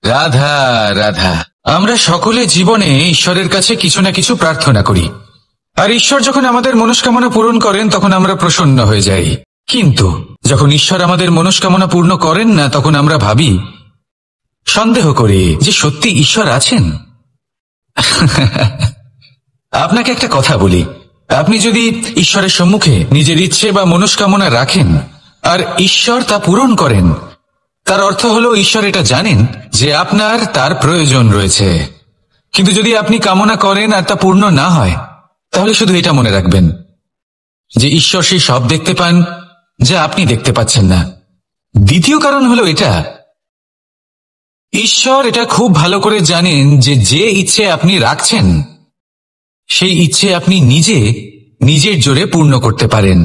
রাধা রাধা। আমরা সকলে জীবনে ঈশ্বরের কাছে কিছু না কিছু প্রার্থনা করি, আর ঈশ্বর যখন আমাদের মনস্কামনা পূরণ করেন তখন আমরা প্রসন্ন হয়ে যাই। কিন্তু যখন ঈশ্বর আমাদের মনস্কামনা পূর্ণ করেন না, তখন আমরা ভাবি, সন্দেহ করি যে সত্যি ঈশ্বর আছেন। আপনাকে একটা কথা বলি, আপনি যদি ঈশ্বরের সম্মুখে নিজের ইচ্ছে বা মনস্কামনা রাখেন আর ঈশ্বর তা পূরণ করেন, তার অর্থ হলো ঈশ্বর এটা জানেন যে আপনার তার প্রয়োজন রয়েছে। কিন্তু যদি আপনি কামনা করেন আর তা পূর্ণ না হয়, তাহলে শুধু এটা মনে রাখবেন যে ঈশ্বর সেই সব দেখতে পান যা আপনি দেখতে পাচ্ছেন না। দ্বিতীয় কারণ হলো এটা, ঈশ্বর এটা খুব ভালো করে জানেন যে যে ইচ্ছে আপনি রাখছেন সেই ইচ্ছে আপনি নিজের জোরে পূর্ণ করতে পারেন।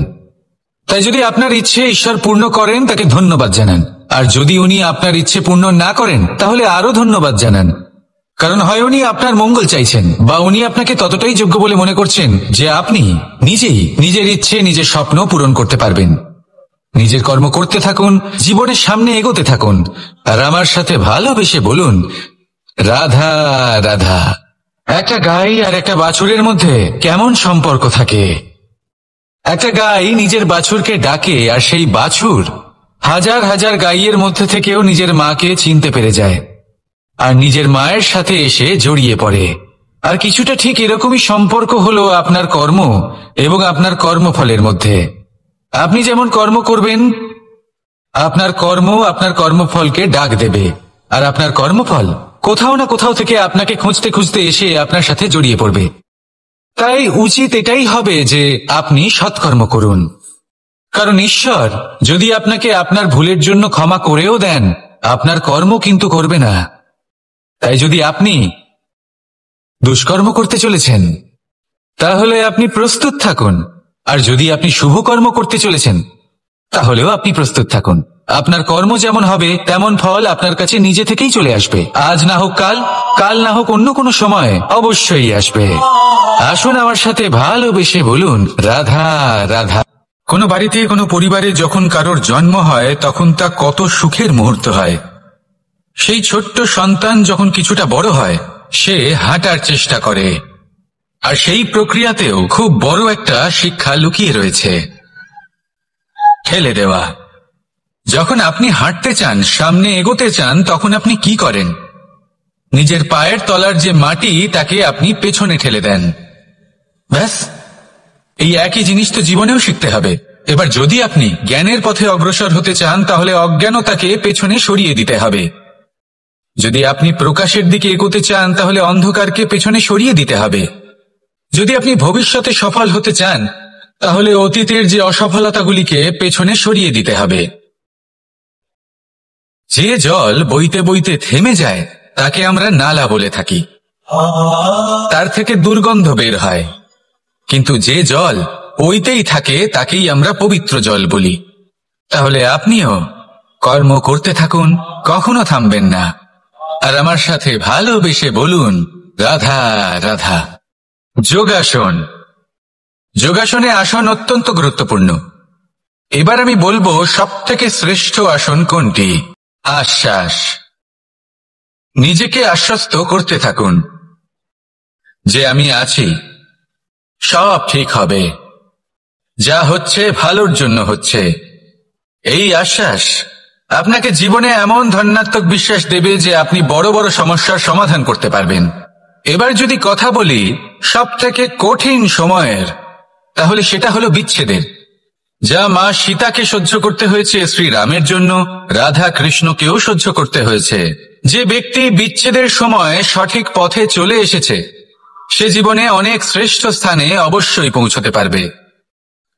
তাই যদি আপনার ইচ্ছে ঈশ্বর পূর্ণ করেন, তাকে ধন্যবাদ জানান। আর যদি উনি আপনার ইচ্ছে পূর্ণ না করেন, তাহলে আরো ধন্যবাদ জানান। কারণ হয় উনি আপনার মঙ্গল চাইছেন, বা উনি আপনাকে ততটাই যোগ্য বলে মনে করছেন যে আপনি নিজেই নিজের ইচ্ছে, নিজের স্বপ্ন পূরণ করতে পারবেন। নিজের কর্ম করতে থাকুন, জীবনের সামনে এগোতে থাকুন, আর আমার সাথে ভালোবেসে বলুন, রাধা রাধা। একটা গাই আর একটা বাছুরের মধ্যে কেমন সম্পর্ক থাকে? একটা গাই নিজের বাছুরকে ডাকে, আর সেই বাছুর হাজার হাজার গাইয়ের মধ্যে থেকেও নিজের মাকে চিনতে পেরে যায় আর নিজের মায়ের সাথে এসে জড়িয়ে পড়ে। আর কিছুটা ঠিক এরকমই সম্পর্ক হলো আপনার কর্ম এবং আপনার কর্মফলের মধ্যে। আপনি যেমন কর্ম করবেন, আপনার কর্ম আপনার কর্মফলকে ডাক দেবে, আর আপনার কর্মফল কোথাও না কোথাও থেকে আপনাকে খুঁজতে খুঁজতে এসে আপনার সাথে জড়িয়ে পড়বে। তাই উচিত এটাই হবে যে আপনি সৎকর্ম করুন, কারণ ঈশ্বর যদি আপনাকে আপনার ভুলের জন্য ক্ষমা করেও দেন, আপনার কর্ম কিন্তু করবে না। তাই যদি আপনি দুষ্কর্ম করতে চলেছেন, তাহলে আপনি প্রস্তুত থাকুন, আর যদি আপনি শুভ কর্ম করতে চলেছেন, তাহলেও আপনি প্রস্তুত থাকুন। আপনার কর্ম যেমন হবে তেমন ফল আপনার কাছে নিজে থেকেই চলে আসবে। আজ না হোক কাল, কাল না হোক অন্য কোনো সময়, অবশ্যই আসবে। আসুন আমার সাথে ভালোবেসে বলুন, রাধা রাধা। কোনো বাড়িতে, কোনো পরিবারে যখন কারোর জন্ম হয়, তখন তা কত সুখের মুহূর্ত হয়। সেই ছোট্ট সন্তান যখন কিছুটা বড় হয়, সে হাঁটার চেষ্টা করে, আর সেই প্রক্রিয়াতেও খুব বড় একটা শিক্ষা লুকিয়ে রয়েছে, ঠেলে দেওয়া। যখন আপনি হাঁটতে চান, সামনে এগোতে চান, তখন আপনি কি করেন? নিজের পায়ের তলার যে মাটি, তাকে আপনি পেছনে ঠেলে দেন। ব্যাস, এই একই জিনিস তো জীবনেও শিখতে হবে। এবার যদি আপনি জ্ঞানের পথে অগ্রসর হতে চান, তাহলে অজ্ঞানতাকে পেছনে সরিয়ে দিতে হবে। যদি আপনি প্রকাশের দিকে এগোতে চান, তাহলে অন্ধকারকে পেছনে সরিয়ে দিতে হবে। যদি আপনি ভবিষ্যতে সফল হতে চান, তাহলে অতীতের যে অসফলতাগুলিকে পেছনে সরিয়ে দিতে হবে। যে জল বইতে বইতে থেমে যায়, তাকে আমরা নালা বলে থাকি, তার থেকে দুর্গন্ধ বের হয়। কিন্তু যে জল বইতেই থাকে, তাকেই আমরা পবিত্র জল বলি। তাহলে আপনিও কর্ম করতে থাকুন, কখনো থামবেন না। আর আমার সাথে ভালোবেসে বলুন, রাধা রাধা। যোগাসন। যোগাসনে আসন অত্যন্ত গুরুত্বপূর্ণ। এবার আমি বলবো সবথেকে শ্রেষ্ঠ আসন কোনটি। আশ্বাস। নিজেকে আশ্বস্ত করতে থাকুন যে আমি আছি, সব ঠিক হবে, যা হচ্ছে ভালোর জন্য হচ্ছে। এই আশ্বাস আপনাকে জীবনে এমন ধনাত্মক বিশ্বাস দেবে যে আপনি বড় বড় সমস্যার সমাধান করতে পারবেন। এবার যদি কথা বলি সবথেকে কঠিন সময়ের, তাহলে সেটা হলো বিচ্ছেদের। যা মা সীতাকে সহ্য করতে হয়েছে শ্রীরামের জন্য, রাধা কৃষ্ণকেও সহ্য করতে হয়েছে। যে ব্যক্তি বিচ্ছেদের সময় সঠিক পথে চলে এসেছে, সে জীবনে অনেক শ্রেষ্ঠ স্থানে অবশ্যই পৌঁছতে পারবে।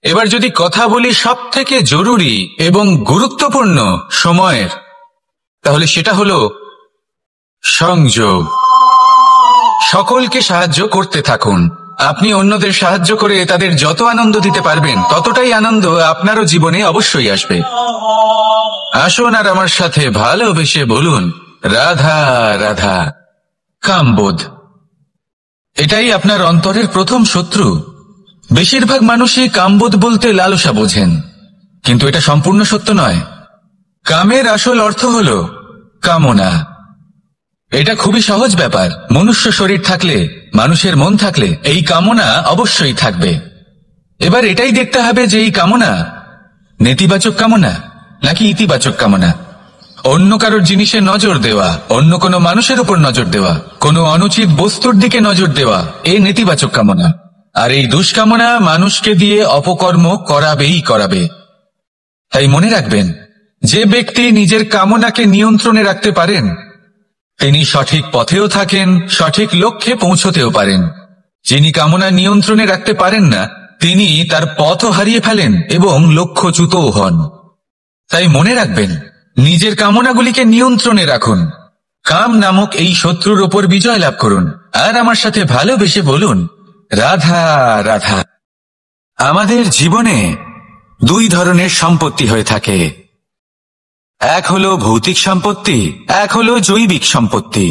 এবার যদি কথা বলি সবথেকে জরুরি এবং গুরুত্বপূর্ণ সময়ের, তাহলে সেটা হলো সংযোগ। সকলকে সাহায্য করতে থাকুন। আপনি অন্যদের সাহায্য করে তাদের যত আনন্দ দিতে পারবেন, ততটাই আনন্দ আপনারও জীবনে অবশ্যই আসবে। আসুন আর আমার সাথে ভালোবেসে বলুন, রাধা রাধা। কামবোধ, এটাই আপনার অন্তরের প্রথম শত্রু। বেশিরভাগ মানুষই কামবোধ বলতে লালসা বোঝেন, কিন্তু এটা সম্পূর্ণ সত্য নয়। কামের আসল অর্থ হল কামনা, এটা খুবই সহজ ব্যাপার। মনুষ্য শরীর থাকলে, মানুষের মন থাকলে এই কামনা অবশ্যই থাকবে। এবার এটাই দেখতে হবে যে এই কামনা নেতিবাচক কামনা নাকি ইতিবাচক কামনা। অন্য কারোর জিনিসে নজর দেওয়া, অন্য কোনো মানুষের উপর নজর দেওয়া, কোনো অনুচিত বস্তুর দিকে নজর দেওয়া, এই নেতিবাচক কামনা। আর এই দুষ্কামনা মানুষকে দিয়ে অপকর্ম করাবে। তাই মনে রাখবেন, যে ব্যক্তি নিজের কামনাকে নিয়ন্ত্রণে রাখতে পারেন তিনি সঠিক পথেও থাকেন, সঠিক লক্ষ্যে পৌঁছতেও পারেন। যিনি কামনা নিয়ন্ত্রণে রাখতে পারেন না তিনি তার পথও হারিয়ে ফেলেন এবং লক্ষ্যচ্যুতও হন। তাই মনে রাখবেন, নিজের কামনাগুলিকে নিয়ন্ত্রণে রাখুন। কাম নামক এই শত্রুর ওপর বিজয় লাভ করুন। আর আমার সাথে ভালোবেসে বলুন, রাধা রাধা। আমাদের জীবনে দুই ধরনের সম্পত্তি হয়ে থাকে। এক হলো ভৌতিক সম্পত্তি, এক হলো জৈবিক সম্পত্তি।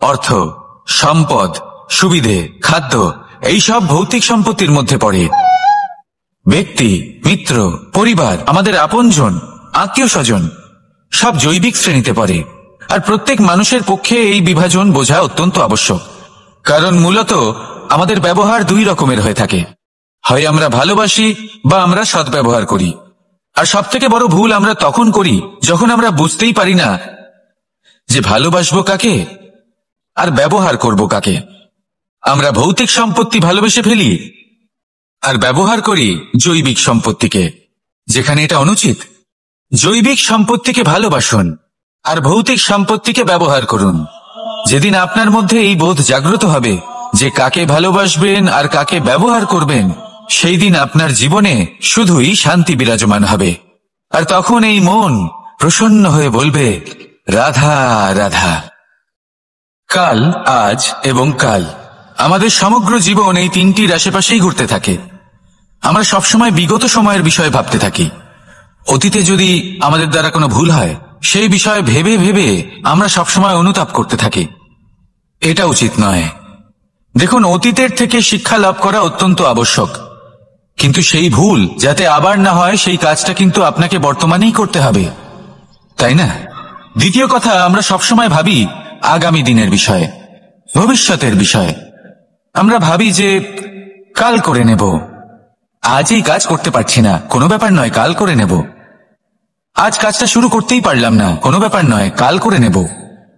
অর্থ, সম্পদ, সুবিধে, খাদ্য এইসব ভৌতিক সম্পত্তির মধ্যে পড়ে। ব্যক্তি, মিত্র, পরিবার, আমাদের আপনজন, আত্মীয় স্বজন সব জৈবিক শ্রেণীতে পড়ে। আর প্রত্যেক মানুষের পক্ষে এই বিভাজন বোঝা অত্যন্ত আবশ্যক। কারণ মূলত আমাদের ব্যবহার দুই রকমের হয়ে থাকে। হয় আমরা ভালোবাসি বা আমরা সদ্ব্যবহার করি। আর সবথেকে বড় ভুল আমরা তখন করি যখন আমরা বুঝতেই পারি না যে ভালোবাসবো কাকে আর ব্যবহার করব কাকে। আমরা ভৌতিক সম্পত্তি ভালোবেসে ফেলি আর ব্যবহার করি জৈবিক সম্পত্তিকে, যেখানে এটা অনুচিত। জৈবিক সম্পত্তিকে ভালোবাসুন আর ভৌতিক সম্পত্তিকে ব্যবহার করুন। যেদিন আপনার মধ্যে এই বোধ জাগ্রত হবে যে কাকে ভালোবাসবেন আর কাকে ব্যবহার করবেন, সেই দিন আপনার জীবনে শুধুই শান্তি বিরাজমান হবে। আর তখন এই মন প্রসন্ন হয়ে বলবে, রাধা রাধা। কাল, আজ এবং কাল, আমাদের সমগ্র জীবন এই তিনটির আশেপাশেই ঘুরতে থাকে। আমরা সবসময় বিগত সময়ের বিষয়ে ভাবতে থাকি। অতীতে যদি আমাদের দ্বারা কোনো ভুল হয়, সেই বিষয়ে ভেবে ভেবে আমরা সবসময় অনুতাপ করতে থাকি। এটা উচিত নয়। দেখুন, অতীতের থেকে শিক্ষা লাভ করা অত্যন্ত আবশ্যক, কিন্তু সেই ভুল যাতে আবার না হয় সেই কাজটা কিন্তু আপনাকে বর্তমানেই করতে হবে, তাই না? দ্বিতীয় কথা, আমরা সবসময় ভাবি আগামী দিনের বিষয়ে, ভবিষ্যতের বিষয়ে। আমরা ভাবি যে কাল করে নেব, আজ এই কাজ করতে পারছি না, কোনো ব্যাপার নয়, কাল করে নেব। আজ কাজটা শুরু করতেই পারলাম না, কোনো ব্যাপার নয়, কাল করে নেব।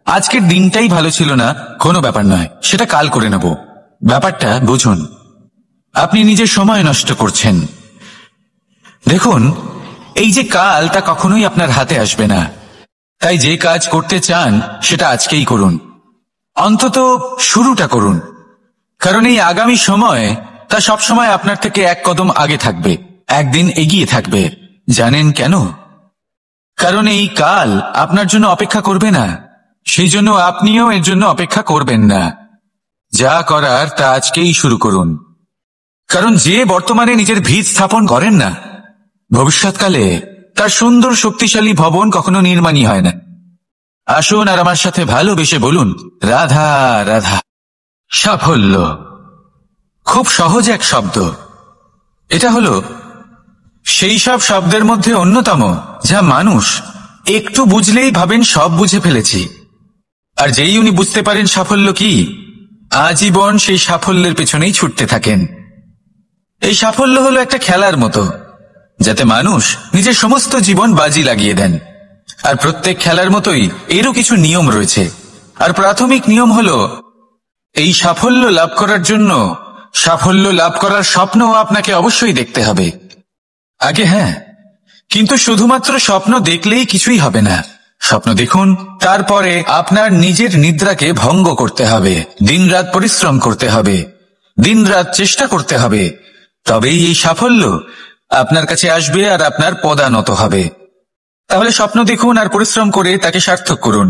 আজকের দিনটাই ভালো ছিল না, কোনো ব্যাপার নয়, সেটা কাল করে নেব। ব্যাপারটা বুঝুন, আপনি নিজের সময় নষ্ট করছেন। দেখুন, এই যে কাল, তা কখনোই আপনার হাতে আসবে না। তাই যে কাজ করতে চান সেটা আজকেই করুন, অন্তত শুরুটা করুন। কারণ এই আগামী সময় তা সবসময় আপনার থেকে এক কদম আগে থাকবে, একদিন এগিয়ে থাকবে। জানেন কেন? কারণ এই কাল আপনার জন্য অপেক্ষা করবে না, সেই জন্য আপনিও এর জন্য অপেক্ষা করবেন না। যা করার তা আজকেই শুরু করুন। কারণ যে বর্তমানে নিজের ভিত স্থাপন করেন না, ভবিষ্যৎকালে তার সুন্দর শক্তিশালী ভবন কখনো নির্মাণই হয় না। আসুন আর আমার সাথে ভালোবেসে বলুন, রাধা রাধা। সাফল্য খুব সহজ এক শব্দ। এটা হলো সেই সব শব্দের মধ্যে অন্যতম যা মানুষ একটু বুঝলেই ভাবেন সব বুঝে ফেলেছি। আর যেই উনি বুঝতে পারেন সাফল্য কি, আজীবন সেই সাফল্যের পেছনেই ছুটতে থাকেন। এই সাফল্য হলো একটা খেলার মতো, যাতে মানুষ নিজের সমস্ত জীবন বাজি লাগিয়ে দেন। আর প্রত্যেক খেলার মতোই এরও কিছু নিয়ম রয়েছে। আর প্রাথমিক নিয়ম হলো, এই সাফল্য লাভ করার জন্য সাফল্য লাভ করার স্বপ্নও আপনাকে অবশ্যই দেখতে হবে আগে। হ্যাঁ, কিন্তু শুধুমাত্র স্বপ্ন দেখলেই কিছুই হবে না। স্বপ্ন দেখুন, তারপরে আপনার নিজের নিদ্রাকে ভঙ্গ করতে হবে, দিনরাত পরিশ্রম করতে হবে, দিনরাত চেষ্টা করতে হবে। তবেই এই সাফল্য আপনার কাছে আসবে আর আপনার পদানত হবে। তাহলে স্বপ্ন দেখুন আর পরিশ্রম করে তাকে সার্থক করুন।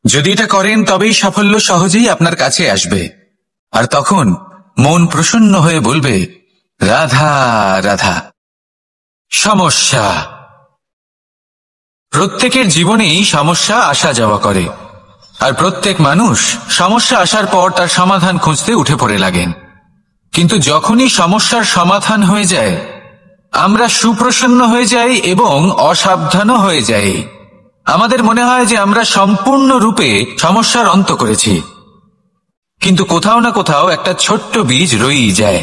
যদি এটা করেন তবেই সাফল্য সহজেই আপনার কাছে আসবে। আর তখন মন প্রসন্ন হয়ে বলবে, রাধা রাধা। সমস্যা, প্রত্যেকের জীবনেই সমস্যা আসা যাওয়া করে। আর প্রত্যেক মানুষ সমস্যা আসার পর তার সমাধান খুঁজতে উঠে পড়ে লাগেন। কিন্তু যখনই সমস্যার সমাধান হয়ে যায়, আমরা সুপ্রসন্ন হয়ে যাই এবং অসাবধানও হয়ে যাই। আমাদের মনে হয় যে আমরা সম্পূর্ণরূপে সমস্যার অন্ত করেছি, কিন্তু কোথাও না কোথাও একটা ছোট্ট বীজ রয়েই যায়,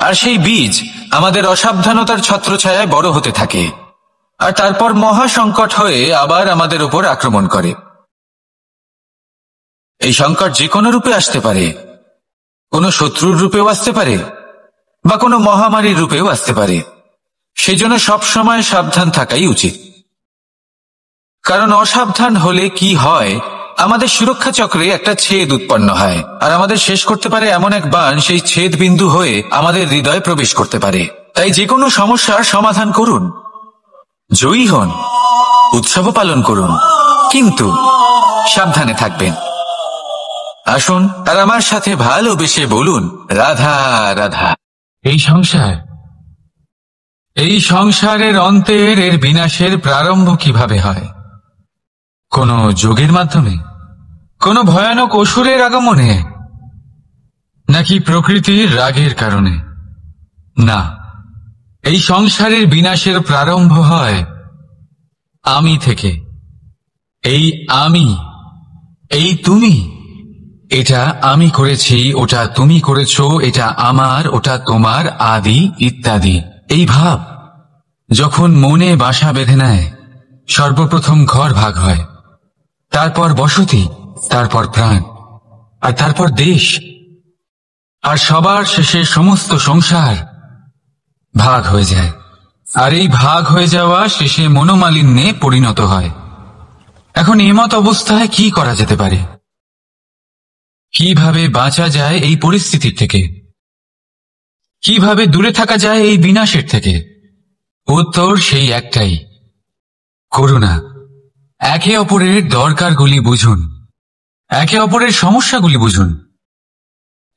আর সেই বীজ আমাদের অসাবধানতার ছত্রছায়ায় বড় হতে থাকে, আর তারপর মহা সংকট হয়ে আবার আমাদের উপর আক্রমণ করে। এই সংকট যে কোনো রূপে আসতে পারে, কোনো শত্রুর রূপেও আসতে পারে, বা কোনো মহামারীর রূপেও আসতে পারে। সেজন্য সবসময় সাবধান থাকাই উচিত, কারণ অসাবধান হলে কি হয়, আমাদের সুরক্ষা চক্রে একটা ছেদ উৎপন্ন হয়, আর আমাদের শেষ করতে পারে এমন এক বাণ সেই ছেদ বিন্দু হয়ে আমাদের হৃদয়ে প্রবেশ করতে পারে। তাই যে কোনো সমস্যার সমাধান করুন, জয়ী হন, উৎসব পালন করুন, কিন্তু সাবধানে থাকবেন। আসুন আর আমার সাথে ভালোবেসে বলুন, রাধা রাধা। এই সংসারের অন্তের এর বিনাশের প্রারম্ভ কিভাবে হয়? কোন যোগের মাধ্যমে, কোন ভয়ানক অসুরের আগমনে, নাকি প্রকৃতির রাগের কারণে? না, এই সংসারের বিনাশের প্রারম্ভ হয় আমি থেকে। এই আমি, এই তুমি, এটা আমি করেছি, ওটা তুমি করেছো, এটা আমার, ওটা তোমার, আদি ইত্যাদি। এই ভাব যখন মনে বাসা বেঁধে নেয়, সর্বপ্রথম ঘর ভাগ হয়, তারপর বসতি, তারপর প্রাণ, আর তারপর দেশ, আর সবার শেষে সমস্ত সংসার ভাগ হয়ে যায়। আর এই ভাগ হয়ে যাওয়া শেষে মনোমালিন্যে পরিণত হয়। এখন এমত অবস্থায় কি করা যেতে পারে? কিভাবে বাঁচা যায় এই পরিস্থিতির থেকে? কিভাবে দূরে থাকা যায় এই বিনাশের থেকে? উত্তর সেই একটাই, করুণা। একে অপরের দরকারগুলি বুঝুন, একে অপরের সমস্যাগুলি বুঝুন,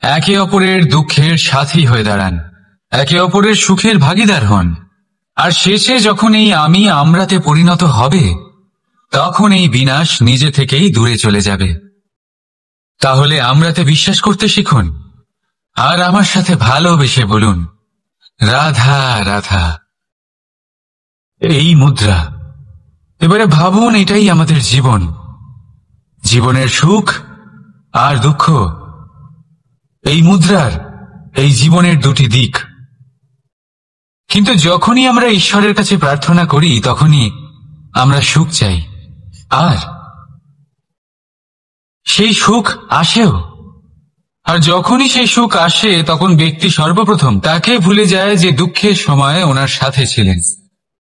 একে অপরের দুঃখের সাথী হয়ে দাঁড়ান, একে অপরের সুখের ভাগীদার হন। আর শেষে যখন এই আমি আমরাতে পরিণত হবে, তখন এই বিনাশ নিজে থেকেই দূরে চলে যাবে। তাহলে আমরাতে বিশ্বাস করতে শিখুন, আর আমার সাথে ভালোবেসে বলুন, রাধা রাধা। এই মুদ্রা, এবারে ভাবুন, এটাই আমাদের জীবন, জীবনের সুখ আর দুঃখ। এই মুদ্রার, এই জীবনের দুটি দিক। কিন্তু যখনই আমরা ঈশ্বরের কাছে প্রার্থনা করি, তখনই আমরা সুখ চাই, আর সেই সুখ আসেও। আর যখনই সেই সুখ আসে, তখন ব্যক্তি সর্বপ্রথম তাকে ভুলে যায় যে দুঃখের সময় ওনার সাথে ছিলেন।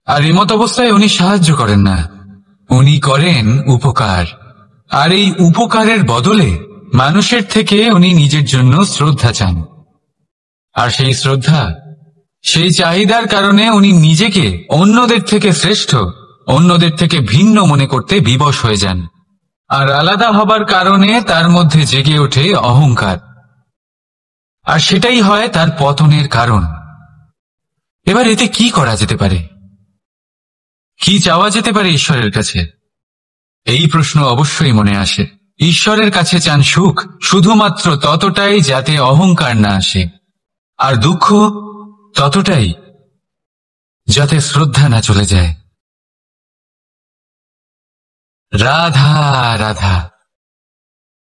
আর এমত অবস্থায় উনি সাহায্য করেন না, উনি করেন উপকার। আর এই উপকারের বদলে মানুষের থেকে উনি নিজের জন্য শ্রদ্ধা চান। আর সেই শ্রদ্ধা, সেই চাহিদার কারণে উনি নিজেকে অন্যদের থেকে শ্রেষ্ঠ, অন্যদের থেকে ভিন্ন মনে করতে বিবশ হয়ে যান। আর আলাদা হবার কারণে তার মধ্যে জেগে ওঠে অহংকার, আর সেটাই হয় তার পতনের কারণ। এবার এতে কি করা যেতে পারে? কি চাওয়া যেতে পারে ঈশ্বরের কাছে? এই প্রশ্ন অবশ্যই মনে আসে। ঈশ্বরের কাছে চান সুখ, শুধুমাত্র ততটাই যাতে অহংকার না আসে, আর দুঃখ ততটাই যাতে শ্রদ্ধা না চলে যায়। রাধা রাধা।